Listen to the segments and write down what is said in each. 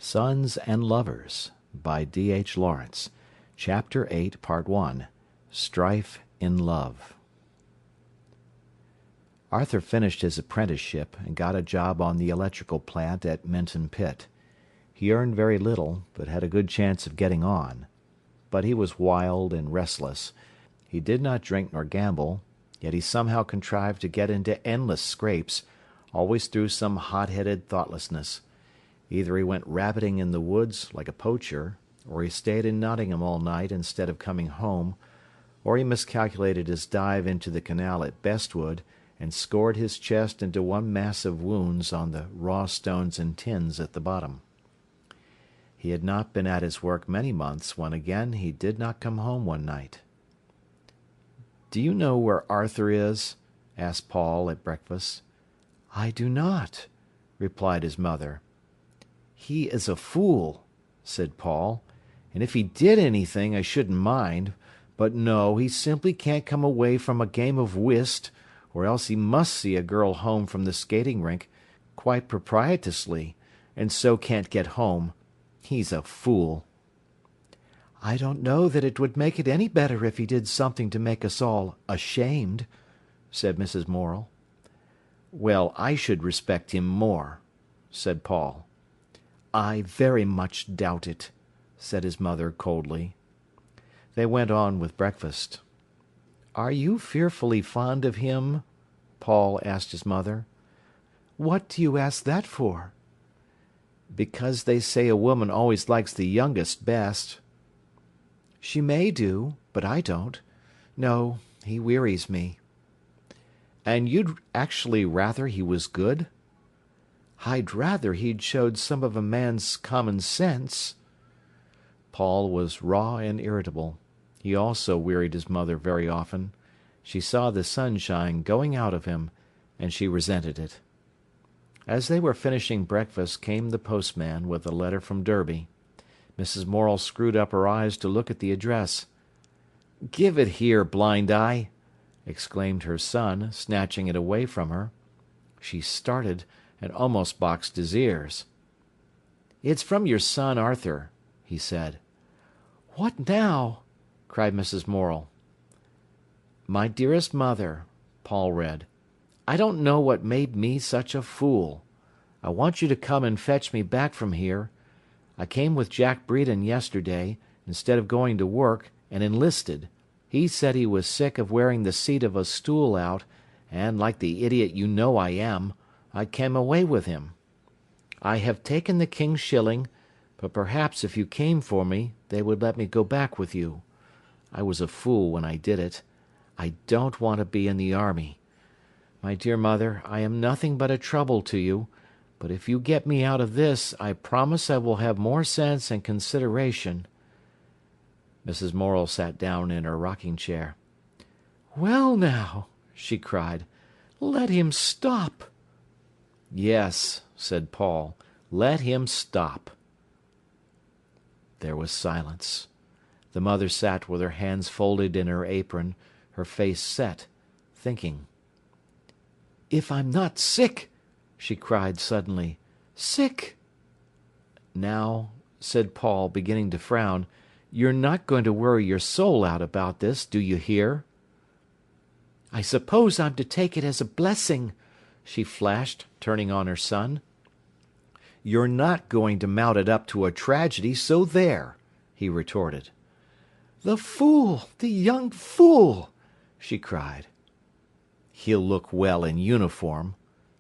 Sons and Lovers by D.H. Lawrence. Chapter 8, Part 1. Strife in Love. Arthur finished his apprenticeship and got a job on the electrical plant at Minton Pit. He earned very little, but had a good chance of getting on. But he was wild and restless. He did not drink nor gamble, yet he somehow contrived to get into endless scrapes, always through some hot-headed thoughtlessness. Either he went rabbiting in the woods like a poacher, or he stayed in Nottingham all night instead of coming home, or he miscalculated his dive into the canal at Bestwood and scored his chest into one mass of wounds on the raw stones and tins at the bottom. He had not been at his work many months when again he did not come home one night. "Do you know where Arthur is?" asked Paul at breakfast. "I do not," replied his mother. "He is a fool," said Paul, "and if he did anything I shouldn't mind, but no, he simply can't come away from a game of whist, or else he must see a girl home from the skating rink, quite proprietously, and so can't get home. He's a fool." "I don't know that it would make it any better if he did something to make us all ashamed," said Mrs. Morel. "Well, I should respect him more," said Paul. "I very much doubt it," said his mother coldly. They went on with breakfast. "Are you fearfully fond of him?" Paul asked his mother. "What do you ask that for?" "Because they say a woman always likes the youngest best." "She may do, but I don't. No, he wearies me." "And you'd actually rather he was good?" "I'd rather he'd showed some of a man's common sense." Paul was raw and irritable. He also wearied his mother very often. She saw the sunshine going out of him, and she resented it. As they were finishing breakfast came the postman with a letter from Derby. Mrs. Morel screwed up her eyes to look at the address. "Give it here, blind eye!" exclaimed her son, snatching it away from her. She started, and almost boxed his ears. "It's from your son Arthur," he said. "What now?" cried Mrs. Morel. "My dearest mother," Paul read, "I don't know what made me such a fool. I want you to come and fetch me back from here. I came with Jack Bredon yesterday, instead of going to work, and enlisted. He said he was sick of wearing the seat of a stool out, and, like the idiot you know I am, I came away with him. I have taken the king's shilling, but perhaps if you came for me, they would let me go back with you. I was a fool when I did it. I don't want to be in the army. My dear mother, I am nothing but a trouble to you, but if you get me out of this, I promise I will have more sense and consideration." Mrs. Morel sat down in her rocking-chair. "Well now," she cried, "let him stop." "Yes," said Paul, "let him stop." There was silence. The mother sat with her hands folded in her apron, her face set, thinking. "If I'm not sick!" she cried suddenly. "Sick!" "Now," said Paul, beginning to frown, "you're not going to worry your soul out about this, do you hear?" "I suppose I'm to take it as a blessing," she flashed, turning on her son. "You're not going to mount it up to a tragedy, so there," he retorted. "The fool! The young fool!" she cried. "He'll look well in uniform,"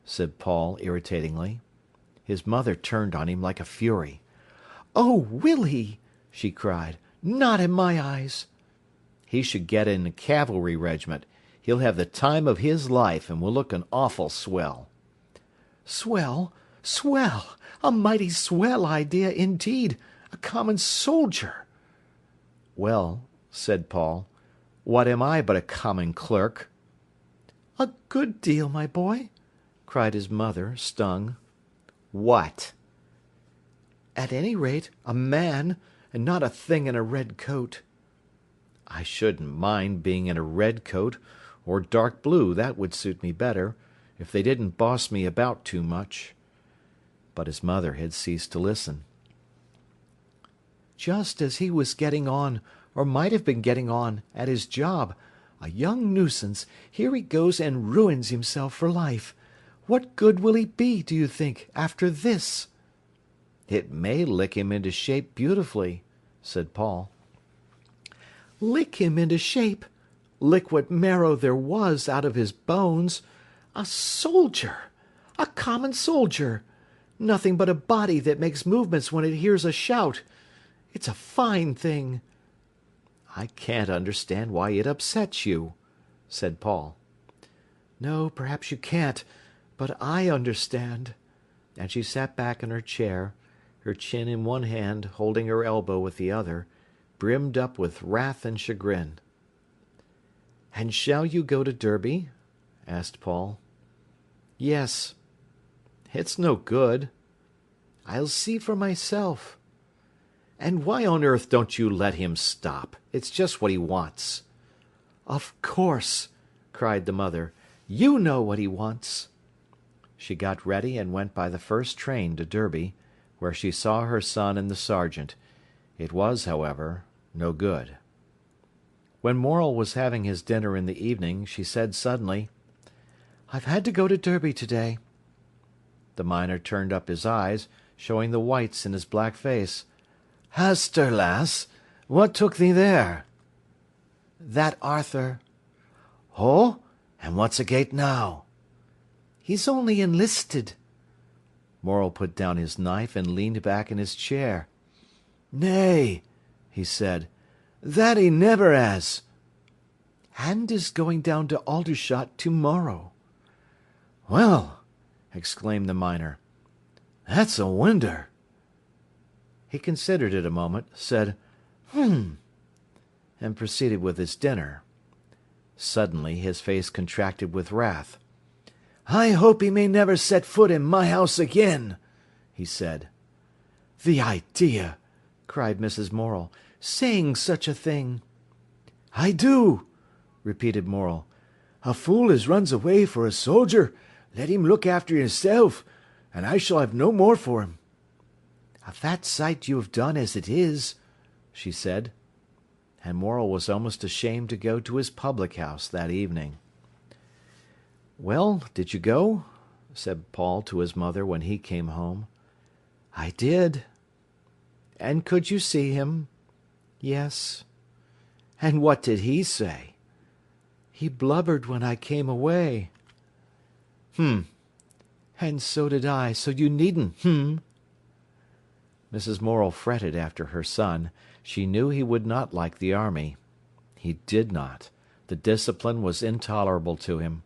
said Paul irritatingly. His mother turned on him like a fury. "Oh, will he?" she cried. "Not in my eyes." "He should get in a cavalry regiment. He'll have the time of his life, and will look an awful swell." "Swell! Swell! A mighty swell idea indeed! A common soldier!" "Well," said Paul, "what am I but a common clerk?" "A good deal, my boy," cried his mother, stung. "What?" "At any rate, a man, and not a thing in a red coat." "I shouldn't mind being in a red coat, or dark blue, that would suit me better, if they didn't boss me about too much." But his mother had ceased to listen. just as he was getting on, or might have been getting on, at his job. A young nuisance, here he goes and ruins himself for life. What good will he be, do you think, after this?" "It may lick him into shape beautifully," said Paul. "Lick him into shape! Lick what marrow there was out of his bones! A soldier! A common soldier! Nothing but a body that makes movements when it hears a shout. It's a fine thing." "I can't understand why it upsets you," said Paul. "No, perhaps you can't, but I understand." And she sat back in her chair, her chin in one hand, holding her elbow with the other, brimmed up with wrath and chagrin. "And shall you go to Derby?" asked Paul. "Yes." "It's no good." "I'll see for myself." "And why on earth don't you let him stop? It's just what he wants." "Of course," cried the mother. "You know what he wants." She got ready and went by the first train to Derby, where she saw her son and the sergeant. It was, however, no good. When Morel was having his dinner in the evening, she said suddenly, "I've had to go to Derby today." The miner turned up his eyes, showing the whites in his black face. "Hester, lass, what took thee there?" "That Arthur." "Oh, and what's agate now?" "He's only enlisted." Morel put down his knife and leaned back in his chair. "Nay," he said, "that he never has." "And is going down to Aldershot to-morrow." "Well," exclaimed the miner, "that's a winder." He considered it a moment, said, and proceeded with his dinner. Suddenly his face contracted with wrath. "I hope he may never set foot in my house again," he said. "The idea!" cried Mrs. Morel. "Saying such a thing." "I do," repeated Morel. "A fool as runs away for a soldier, let him look after hisself, and I shall have no more for him." "A fat sight you have done as it is," she said. And Morel was almost ashamed to go to his public house that evening. "Well, did you go?" said Paul to his mother when he came home. "I did." "And could you see him?" "Yes." "And what did he say?" "He blubbered when I came away." "And so did I, so you needn't, Mrs. Morel fretted after her son. She knew he would not like the army. He did not. The discipline was intolerable to him.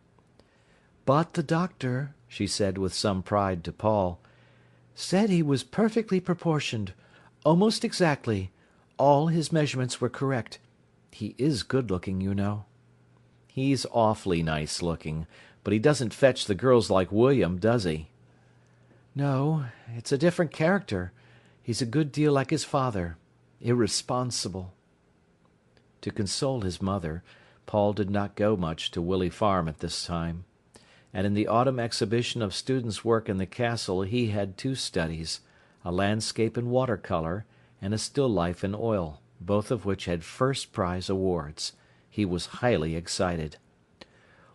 "But the doctor," she said with some pride to Paul, "said he was perfectly proportioned, almost exactly. All his measurements were correct. He is good-looking, you know." "He's awfully nice-looking, but he doesn't fetch the girls like William, does he?" "No, it's a different character. He's a good deal like his father. Irresponsible." To console his mother, Paul did not go much to Willey Farm at this time. And in the autumn exhibition of students' work in the castle he had two studies, a landscape in water-colour and a still life in oil, both of which had first prize awards. He was highly excited.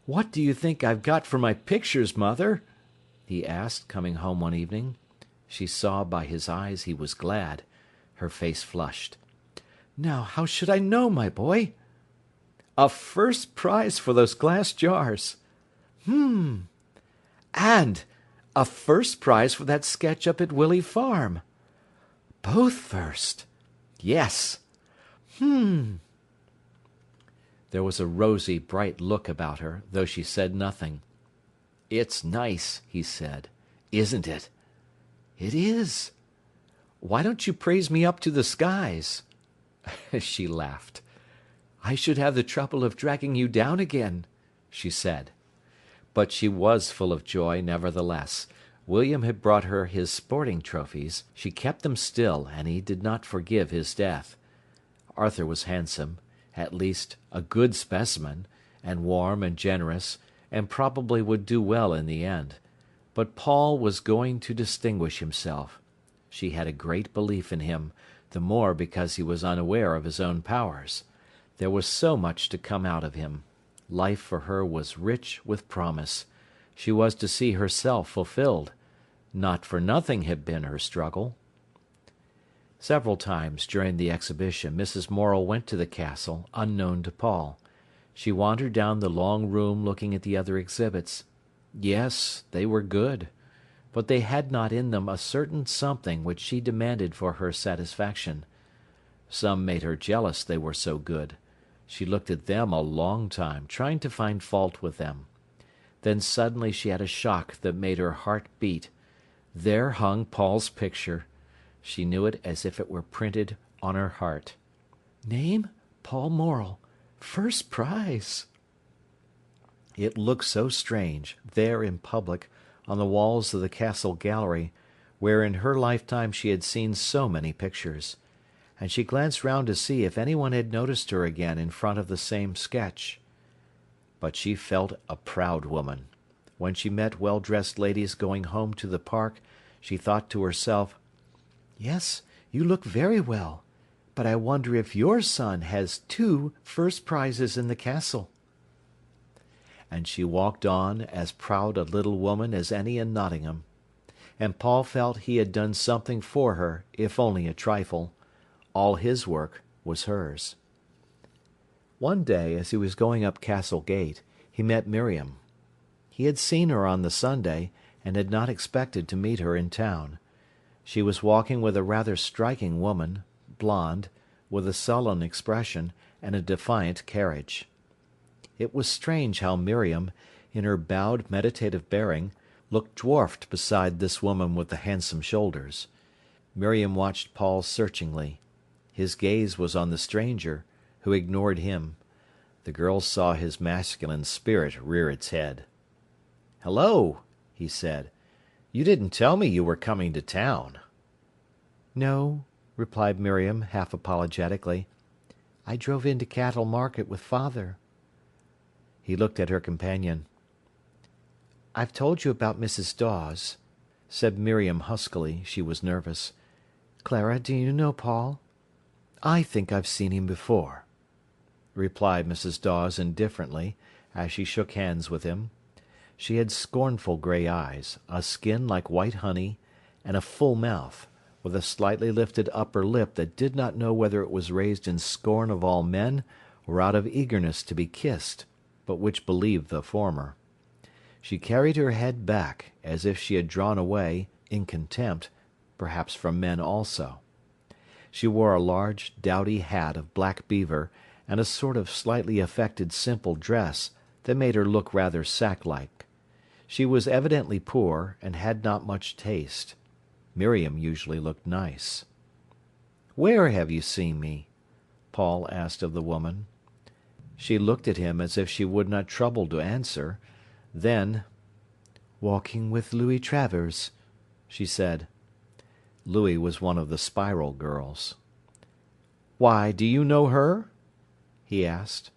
"What do you think I've got for my pictures, mother?" he asked, coming home one evening. She saw by his eyes he was glad. Her face flushed. "Now, how should I know, my boy?" "A first prize for those glass jars." "And a first prize for that sketch up at Willey Farm." "Both first?" "Yes." There was a rosy, bright look about her, though she said nothing. "It's nice," he said. "Isn't it?" "It is." "Why don't you praise me up to the skies?" She laughed. "I should have the trouble of dragging you down again," she said. But she was full of joy, nevertheless. William had brought her his sporting trophies. She kept them still, and he did not forgive his death. Arthur was handsome, at least a good specimen, and warm and generous, and probably would do well in the end. But Paul was going to distinguish himself. She had a great belief in him, the more because he was unaware of his own powers. There was so much to come out of him. Life for her was rich with promise. She was to see herself fulfilled. Not for nothing had been her struggle. Several times during the exhibition Mrs. Morel went to the castle, unknown to Paul. She wandered down the long room looking at the other exhibits. Yes, they were good, but they had not in them a certain something which she demanded for her satisfaction. Some made her jealous, they were so good. She looked at them a long time, trying to find fault with them. Then suddenly she had a shock that made her heart beat. There hung Paul's picture. She knew it as if it were printed on her heart. Name? Paul Morel. First prize. It looked so strange, there in public, on the walls of the castle gallery, where in her lifetime she had seen so many pictures. And she glanced round to see if anyone had noticed her again in front of the same sketch. But she felt a proud woman. When she met well-dressed ladies going home to the park, she thought to herself, "Yes, you look very well, but I wonder if your son has 2 first prizes in the castle." And she walked on, as proud a little woman as any in Nottingham. And Paul felt he had done something for her, if only a trifle. All his work was hers. One day, as he was going up Castle Gate, he met Miriam. He had seen her on the Sunday, and had not expected to meet her in town. She was walking with a rather striking woman, blonde, with a sullen expression, and a defiant carriage. It was strange how Miriam, in her bowed, meditative bearing, looked dwarfed beside this woman with the handsome shoulders. Miriam watched Paul searchingly. His gaze was on the stranger, who ignored him. The girl saw his masculine spirit rear its head. "Hello," he said. "You didn't tell me you were coming to town." "No," replied Miriam, half apologetically. "I drove into Cattle Market with father." He looked at her companion. "I've told you about Mrs. Dawes," said Miriam huskily. She was nervous. "Clara, do you know Paul?" "I think I've seen him before," replied Mrs. Dawes indifferently, as she shook hands with him. She had scornful grey eyes, a skin like white honey, and a full mouth, with a slightly lifted upper lip that did not know whether it was raised in scorn of all men or out of eagerness to be kissed, but which believed the former. She carried her head back, as if she had drawn away, in contempt, perhaps from men also. She wore a large, dowdy hat of black beaver, and a sort of slightly affected simple dress that made her look rather sack-like. She was evidently poor, and had not much taste. Miriam usually looked nice. "Where have you seen me?" Paul asked of the woman. She looked at him as if she would not trouble to answer. Then, "Walking with Louis Travers," she said. Louis was one of the Spiral girls. "Why, do you know her?" he asked.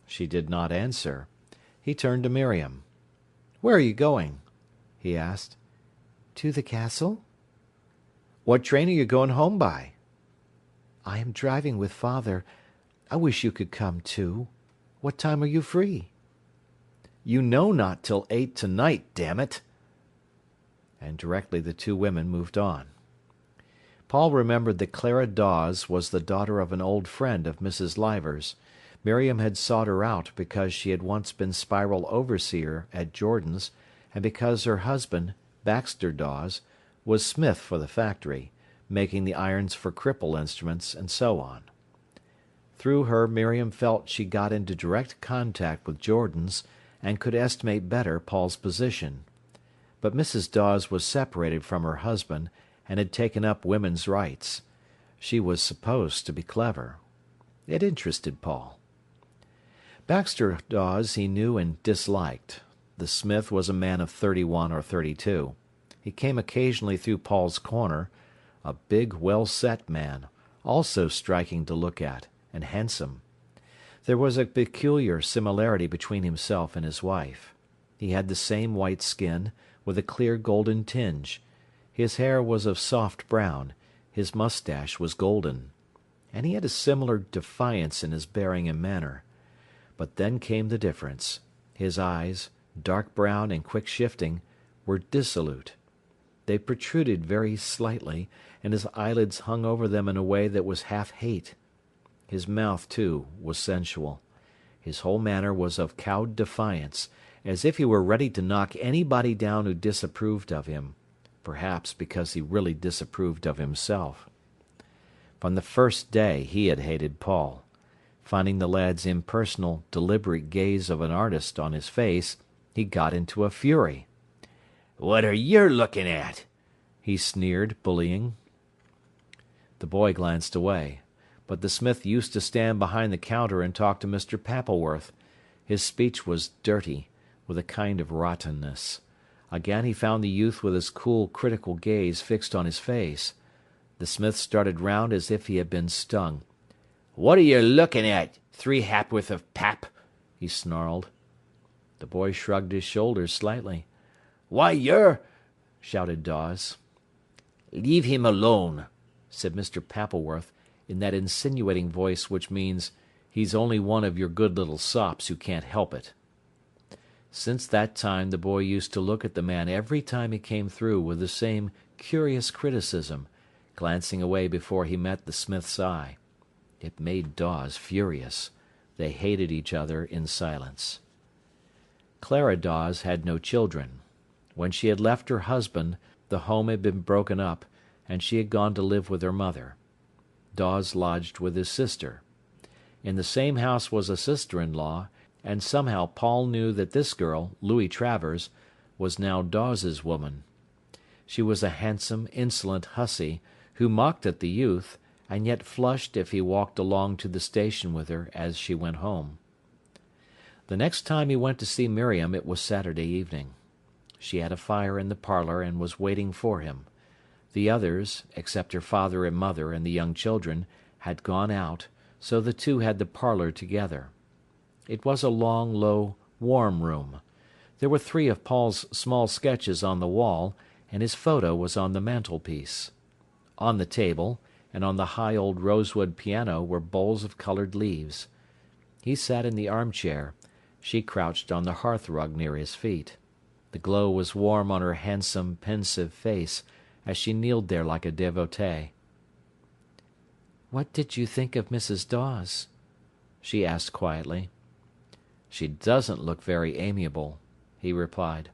She did not answer. He turned to Miriam. "Where are you going?" he asked. "To the castle." "What train are you going home by?" "I am driving with father. I wish you could come too. What time are you free?" "You know not till 8 tonight, damn it!" And directly the two women moved on. Paul remembered that Clara Dawes was the daughter of an old friend of Mrs. Leivers. Miriam had sought her out because she had once been Spiral overseer at Jordan's, and because her husband, Baxter Dawes, was smith for the factory, making the irons for cripple instruments, and so on. Through her Miriam felt she got into direct contact with Jordan's, and could estimate better Paul's position. But Mrs. Dawes was separated from her husband, and had taken up women's rights. She was supposed to be clever. It interested Paul. Baxter Dawes he knew and disliked. The smith was a man of 31 or 32. He came occasionally through Paul's corner, a big, well-set man, also striking to look at, and handsome. There was a peculiar similarity between himself and his wife. He had the same white skin, with a clear golden tinge. His hair was of soft brown, His moustache was golden, and he had a similar defiance in his bearing and manner. But then came the difference. His eyes, dark brown and quick-shifting, were dissolute. They protruded very slightly, and his eyelids hung over them in a way that was half hate. His mouth, too, was sensual. His whole manner was of cowed defiance, as if he were ready to knock anybody down who disapproved of him, perhaps because he really disapproved of himself. From the first day he had hated Paul. Finding the lad's impersonal, deliberate gaze of an artist on his face, he got into a fury. "What are yer looking at?" he sneered, bullying. The boy glanced away, but the smith used to stand behind the counter and talk to Mr. Pappleworth. His speech was dirty, with a kind of rottenness. Again he found the youth with his cool, critical gaze fixed on his face. The smith started round as if he had been stung. "What are you looking at, 3 ha'porth of pap?" he snarled. The boy shrugged his shoulders slightly. "Why, you're—" shouted Dawes. "Leave him alone," said Mr. Pappleworth, in that insinuating voice which means, "He's only one of your good little sops who can't help it." Since that time the boy used to look at the man every time he came through with the same curious criticism, glancing away before he met the smith's eye. It made Dawes furious. They hated each other in silence. Clara Dawes had no children. When she had left her husband, the home had been broken up, and she had gone to live with her mother. Dawes lodged with his sister. In the same house was a sister-in-law, and somehow Paul knew that this girl, Louie Travers, was now Dawes's woman. She was a handsome, insolent hussy, who mocked at the youth, and yet flushed if he walked along to the station with her as she went home. The next time he went to see Miriam it was Saturday evening. She had a fire in the parlour and was waiting for him. The others, except her father and mother and the young children, had gone out, so the two had the parlour together. It was a long, low, warm room. There were 3 of Paul's small sketches on the wall, and his photo was on the mantelpiece. On the table, and on the high old rosewood piano, were bowls of coloured leaves. He sat in the armchair. She crouched on the hearthrug near his feet. The glow was warm on her handsome, pensive face, as she kneeled there like a devotee. "What did you think of Mrs. Dawes?" she asked quietly. "She doesn't look very amiable," he replied.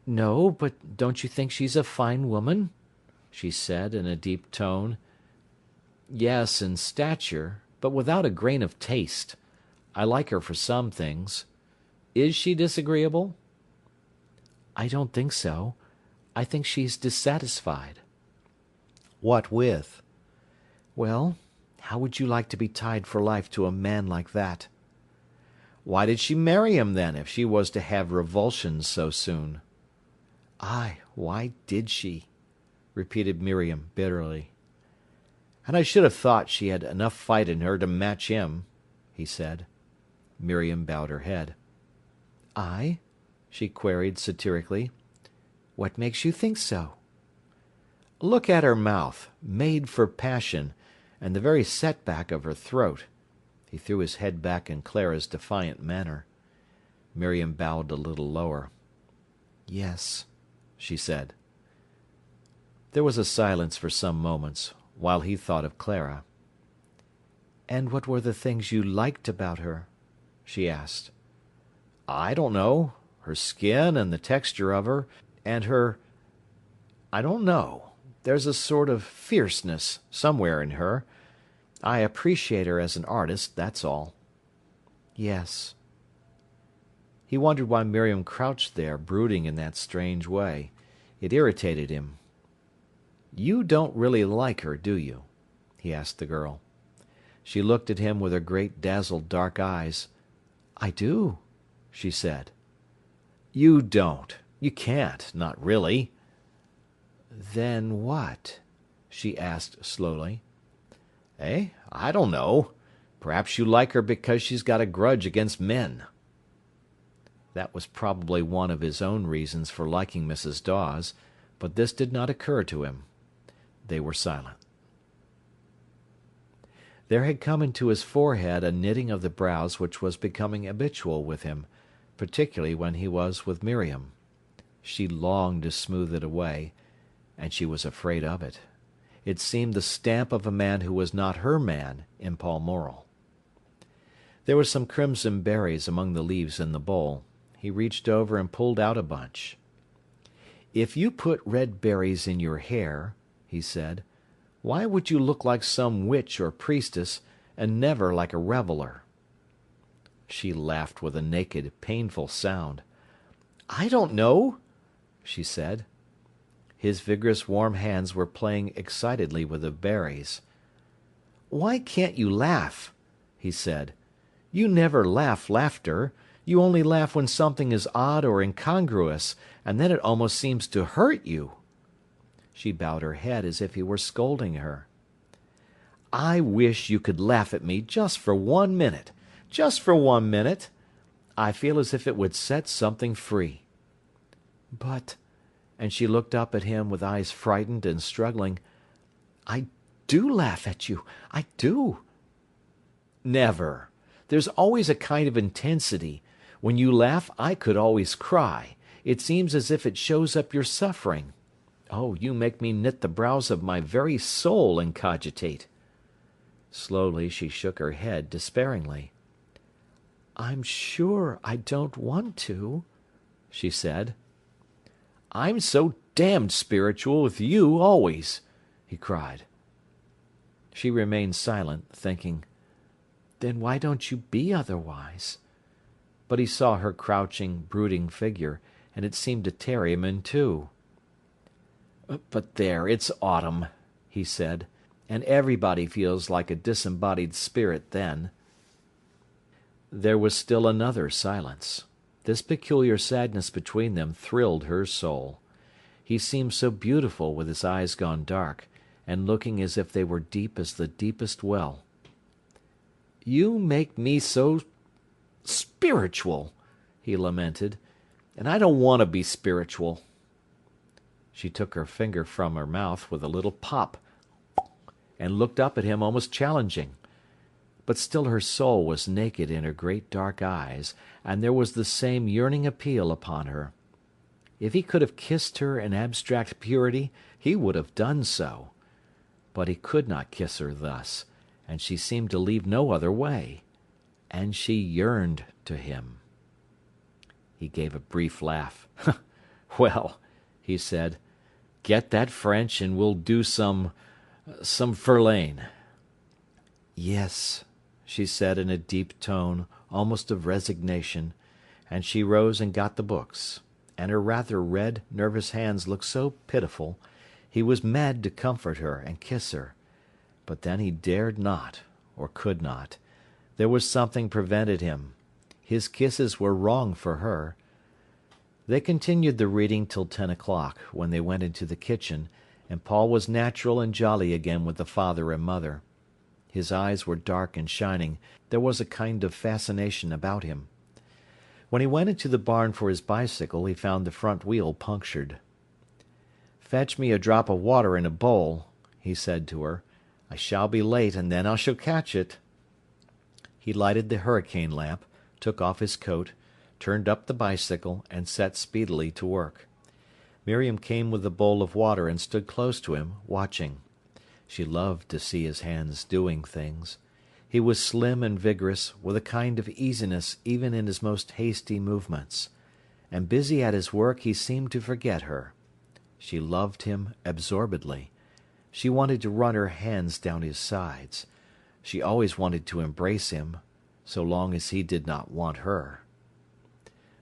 "No, but don't you think she's a fine woman?" she said in a deep tone. "Yes, in stature, but without a grain of taste. I like her for some things. Is she disagreeable?" "I don't think so. I think she's dissatisfied." "What with?" "Well, how would you like to be tied for life to a man like that?" "Why did she marry him, then, if she was to have revulsions so soon?" "Ay, why did she?" repeated Miriam bitterly. "And I should have thought she had enough fight in her to match him," he said. Miriam bowed her head. "I?" she queried satirically. "What makes you think so?" "Look at her mouth, made for passion, and the very setback of her throat." He threw his head back in Clara's defiant manner. Miriam bowed a little lower. "Yes," she said. There was a silence for some moments, while he thought of Clara. "And what were the things you liked about her?" she asked. "I don't know. Her skin and the texture of her, and I don't know. There's a sort of fierceness somewhere in her. I appreciate her as an artist, that's all." "Yes." He wondered why Miriam crouched there, brooding in that strange way. It irritated him. "You don't really like her, do you?" he asked the girl. She looked at him with her great dazzled dark eyes. "I do," she said. "You don't. You can't, not really." "Then what?" she asked slowly. I don't know. Perhaps you like her because she's got a grudge against men." That was probably one of his own reasons for liking Mrs. Dawes, but this did not occur to him. They were silent. There had come into his forehead a knitting of the brows which was becoming habitual with him, particularly when he was with Miriam. She longed to smooth it away, and she was afraid of it. It seemed the stamp of a man who was not her man in Paul Morel. There were some crimson berries among the leaves in the bowl. He reached over and pulled out a bunch. "If you put red berries in your hair," he said, "why would you look like some witch or priestess, and never like a reveller?" She laughed with a naked, painful sound. "I don't know," she said. His vigorous warm hands were playing excitedly with the berries. "Why can't you laugh?" he said. "You never laugh laughter. You only laugh when something is odd or incongruous, and then it almost seems to hurt you." She bowed her head as if he were scolding her. "I wish you could laugh at me just for 1 minute. Just for 1 minute. I feel as if it would set something free." "But," and she looked up at him with eyes frightened and struggling, "I do laugh at you. I do." "Never. There's always a kind of intensity. When you laugh, I could always cry. It seems as if it shows up your suffering. Oh, you make me knit the brows of my very soul and cogitate." Slowly she shook her head despairingly. "I'm sure I don't want to," she said. "I'm so damned spiritual with you always," he cried. She remained silent, thinking, "Then why don't you be otherwise?" But he saw her crouching, brooding figure, and it seemed to tear him in two. "But there, it's autumn," he said, "and everybody feels like a disembodied spirit then." There was still another silence. This peculiar sadness between them thrilled her soul. He seemed so beautiful with his eyes gone dark, and looking as if they were deep as the deepest well. "You make me so spiritual," he lamented, "and I don't want to be spiritual." She took her finger from her mouth with a little pop, and looked up at him almost challenging. But still her soul was naked in her great dark eyes, and there was the same yearning appeal upon her. If he could have kissed her in abstract purity, he would have done so. But he could not kiss her thus, and she seemed to leave no other way. And she yearned to him. He gave a brief laugh. "Well," he said, "get that French and we'll do some Verlaine." "Yes," she said in a deep tone, almost of resignation, and she rose and got the books. And her rather red, nervous hands looked so pitiful, he was mad to comfort her and kiss her. But then he dared not, or could not. There was something prevented him. His kisses were wrong for her. They continued the reading till 10 o'clock, when they went into the kitchen, and Paul was natural and jolly again with the father and mother. His eyes were dark and shining. There was a kind of fascination about him. When he went into the barn for his bicycle, he found the front wheel punctured. "Fetch me a drop of water in a bowl," he said to her. "I shall be late, and then I shall catch it." He lighted the hurricane lamp, took off his coat, turned up the bicycle, and set speedily to work. Miriam came with the bowl of water and stood close to him, watching. She loved to see his hands doing things. He was slim and vigorous, with a kind of easiness even in his most hasty movements. And busy at his work he seemed to forget her. She loved him absorbedly. She wanted to run her hands down his sides. She always wanted to embrace him, so long as he did not want her.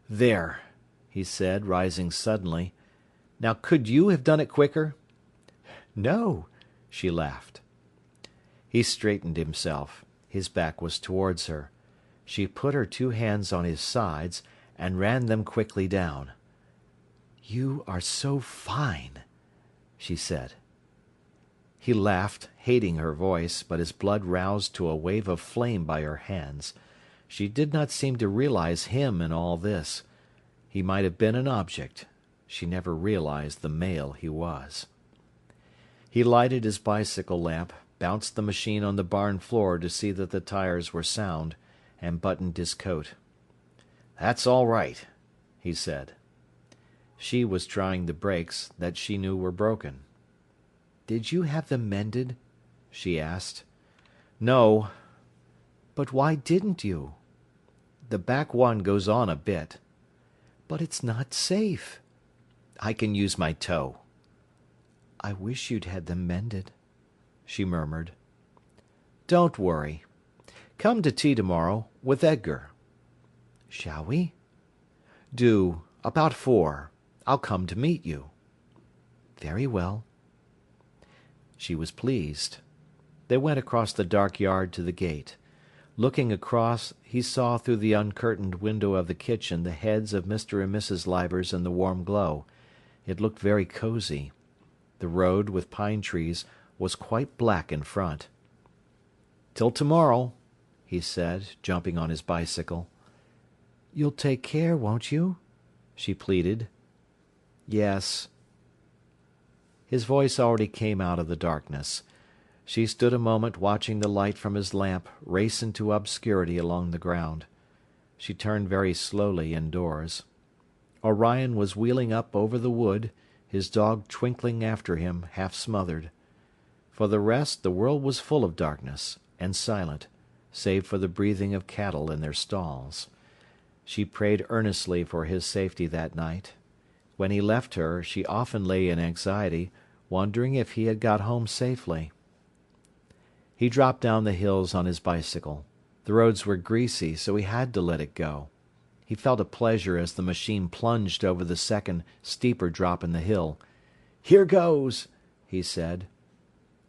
"There," he said, rising suddenly. "Now could you have done it quicker?" "No," she laughed. He straightened himself. His back was towards her. She put her 2 hands on his sides, and ran them quickly down. "You are so fine," she said. He laughed, hating her voice, but his blood roused to a wave of flame by her hands. She did not seem to realise him in all this. He might have been an object. She never realised the male he was. He lighted his bicycle lamp, bounced the machine on the barn floor to see that the tires were sound, and buttoned his coat. "That's all right," he said. She was trying the brakes that she knew were broken. "Did you have them mended?" she asked. "No." "But why didn't you?" "The back one goes on a bit." "But it's not safe." "I can use my toe." "I wish you'd had them mended," she murmured. "Don't worry. Come to tea tomorrow, with Edgar." "Shall we?" "Do. About 4. I'll come to meet you." "Very well." She was pleased. They went across the dark yard to the gate. Looking across, he saw through the uncurtained window of the kitchen the heads of Mr. and Mrs. Leivers in the warm glow. It looked very cosy. The road, with pine trees, was quite black in front. "Till tomorrow," he said, jumping on his bicycle. "You'll take care, won't you?" she pleaded. "Yes." His voice already came out of the darkness. She stood a moment watching the light from his lamp race into obscurity along the ground. She turned very slowly indoors. Orion was wheeling up over the wood, his dog twinkling after him, half smothered. For the rest, the world was full of darkness, and silent, save for the breathing of cattle in their stalls. She prayed earnestly for his safety that night. When he left her, she often lay in anxiety, wondering if he had got home safely. He dropped down the hills on his bicycle. The roads were greasy, so he had to let it go. He felt a pleasure as the machine plunged over the second, steeper drop in the hill. "Here goes," he said.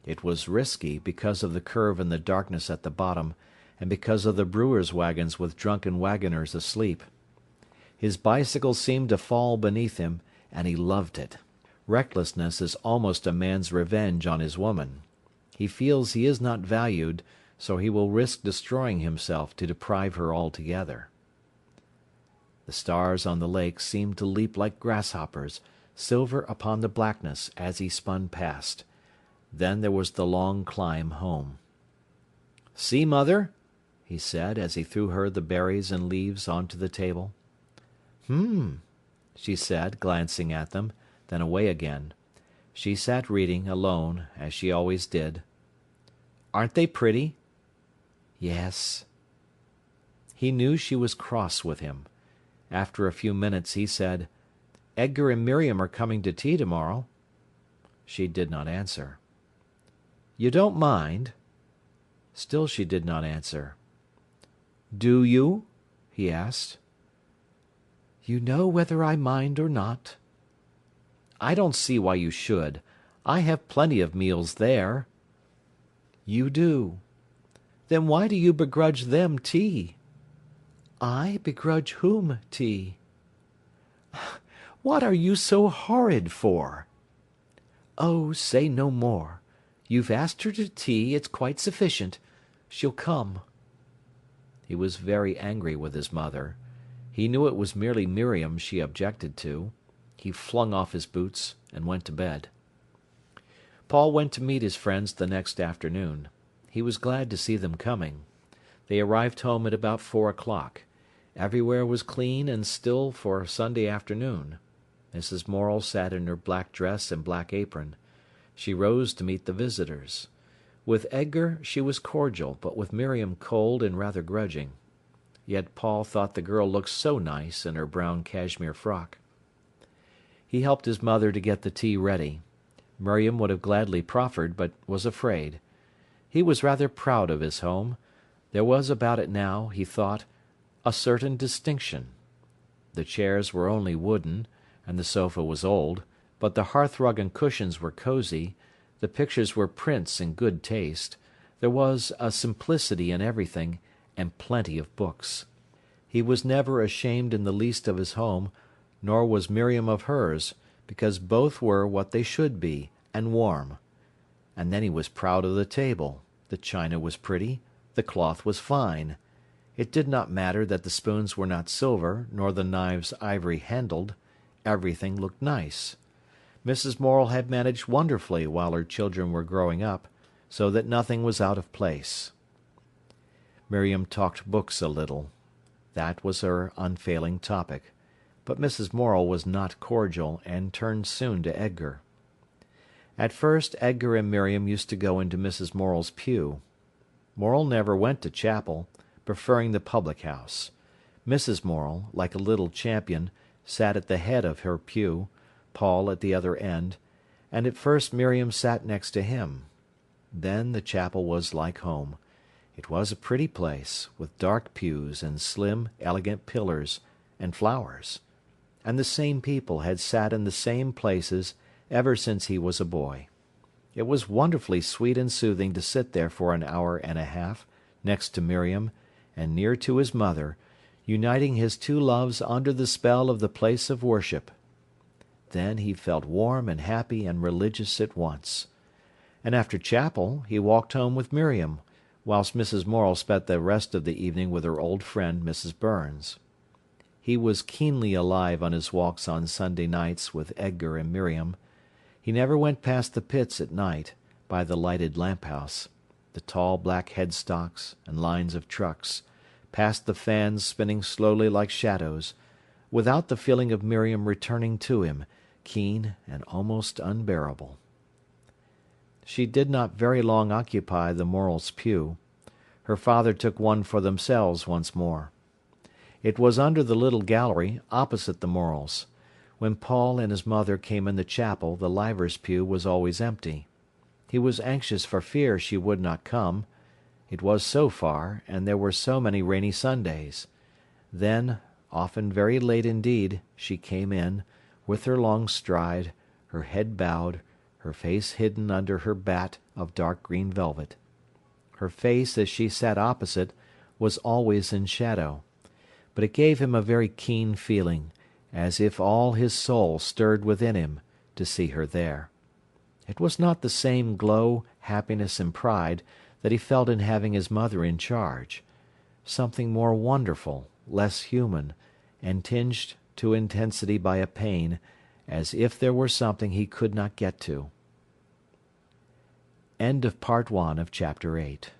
It was risky, because of the curve and the darkness at the bottom, and because of the brewers' wagons with drunken wagoners asleep. His bicycle seemed to fall beneath him, and he loved it. Recklessness is almost a man's revenge on his woman. He feels he is not valued, so he will risk destroying himself to deprive her altogether. The stars on the lake seemed to leap like grasshoppers, silver upon the blackness, as he spun past. Then there was the long climb home. "See, mother?" he said, as he threw her the berries and leaves onto the table. She said, glancing at them, then away again. She sat reading, alone, as she always did. "Aren't they pretty?" "Yes." He knew she was cross with him. After a few minutes he said, "Edgar and Miriam are coming to tea tomorrow." She did not answer. "You don't mind?" Still she did not answer. "Do you?" he asked. "You know whether I mind or not." "I don't see why you should. I have plenty of meals there." "You do." "Then why do you begrudge them tea?" "I begrudge whom tea?" "What are you so horrid for?" "Oh, say no more. You've asked her to tea, it's quite sufficient. She'll come." He was very angry with his mother. He knew it was merely Miriam she objected to. He flung off his boots and went to bed. Paul went to meet his friends the next afternoon. He was glad to see them coming. They arrived home at about 4 o'clock. Everywhere was clean and still for Sunday afternoon. Mrs. Morel sat in her black dress and black apron. She rose to meet the visitors. With Edgar she was cordial, but with Miriam cold and rather grudging. Yet Paul thought the girl looked so nice in her brown cashmere frock. He helped his mother to get the tea ready. Miriam would have gladly proffered, but was afraid. He was rather proud of his home. There was about it now, he thought, a certain distinction. The chairs were only wooden, and the sofa was old, but the hearthrug and cushions were cosy, the pictures were prints in good taste, there was a simplicity in everything, and plenty of books. He was never ashamed in the least of his home, nor was Miriam of hers, because both were what they should be, and warm. And then he was proud of the table. The china was pretty, the cloth was fine. It did not matter that the spoons were not silver, nor the knives ivory handled. Everything looked nice. Mrs. Morel had managed wonderfully while her children were growing up, so that nothing was out of place. Miriam talked books a little. That was her unfailing topic, but Mrs. Morel was not cordial, and turned soon to Edgar. At first Edgar and Miriam used to go into Mrs. Morel's pew. Morel never went to chapel, preferring the public house. Mrs. Morel, like a little champion, sat at the head of her pew, Paul at the other end, and at first Miriam sat next to him. Then the chapel was like home. It was a pretty place, with dark pews and slim, elegant pillars, and flowers. And the same people had sat in the same places ever since he was a boy. It was wonderfully sweet and soothing to sit there for an hour and a half, next to Miriam, and near to his mother, uniting his two loves under the spell of the place of worship. Then he felt warm and happy and religious at once. And after chapel he walked home with Miriam, whilst Mrs. Morel spent the rest of the evening with her old friend Mrs. Burns. He was keenly alive on his walks on Sunday nights with Edgar and Miriam. He never went past the pits at night, by the lighted lamp-house, the tall black headstocks and lines of trucks, past the fans spinning slowly like shadows, without the feeling of Miriam returning to him, keen and almost unbearable. She did not very long occupy the Morels' pew. Her father took one for themselves once more. It was under the little gallery, opposite the Morels. When Paul and his mother came in the chapel, the Livers' pew was always empty. He was anxious for fear she would not come. It was so far, and there were so many rainy Sundays. Then, often very late indeed, she came in, with her long stride, her head bowed, her face hidden under her bat of dark green velvet. Her face, as she sat opposite, was always in shadow, but it gave him a very keen feeling, as if all his soul stirred within him, to see her there. It was not the same glow, happiness, and pride that he felt in having his mother in charge. Something more wonderful, less human, and tinged to intensity by a pain, as if there were something he could not get to. End of Part 1 of Chapter 8.